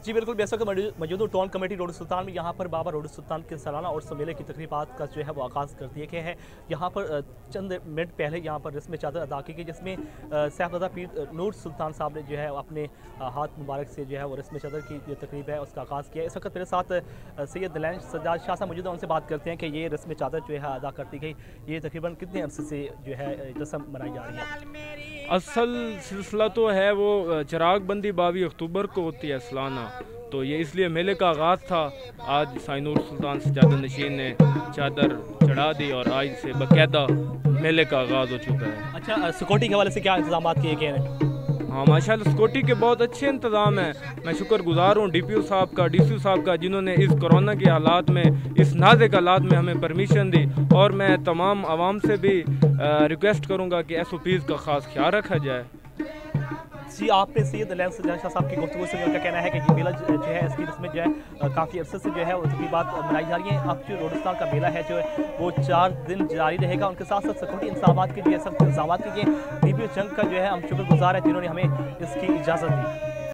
जी बिल्कुल, बेशक मौजूद टाउन कमेटी रोड सुल्तान में यहाँ पर बाबा रोड सुल्तान के सालाना और मेले की तकरीबात का जो है वो आगाज़ कर दिया गया है। यहाँ पर चंद मिनट पहले यहाँ पर रस्म चादर अदा की गई, जिसमें साहिबजादा पीर नूर सुल्तान साहब ने जो है अपने हाथ मुबारक से जो है वो रस्म चादर की जो तकरीब है उसका आगाज़ किया। इस वक्त मेरे साथ सैयद दिलैन सज्जाद शाह साहब मौजूद हैं, उनसे बात करते हैं कि ये रस्म चादर जो है अदा करती गई, ये तकरीबन कितने अरसे से जो है रस्म मनाई जा रही है? असल सिलसिला तो है वो चिराग बंदी 22 अक्टूबर को होती है सालाना, तो ये इसलिए मेले का आगाज़ था। आज साइनूर सुल्तान सज्जादा नशीन ने चादर चढ़ा दी और आज से बाकायदा मेले का आगाज़ हो चुका है। अच्छा, सिक्योरिटी के हवाले से क्या इंतजाम किए गए हैं? हाँ माशाल्लाह, सिक्योरिटी के बहुत अच्छे इंतज़ाम हैं। मैं शुक्रगुजार हूँ DPO साहब का, DCO साहब का, जिन्होंने इस कोरोना के हालात में, इस नाज़ुक हालात में हमें परमिशन दी। और मैं तमाम आवाम से भी रिक्वेस्ट करूँगा कि SOPs का ख़ास ख्याल रखा जाए। जी, आपने सैयद दिलैन सज्जाद शाह साहब की गुफ्तगू से उनका कहना है कि ये मेला जो है इसकी रस्में जो है काफ़ी अरसे से जो है उसकी बात मनाई जा रही है। अब जो रोडस्तान का मेला है जो है वो 4 दिन जारी रहेगा। उनके साथ साथ सिक्योरिटी इंतजामात के लिए सख्त इंतजाम के लिए DPO जंग का जो है हम शुक्रगुजार है जिन्होंने हमें इसकी इजाज़त दी।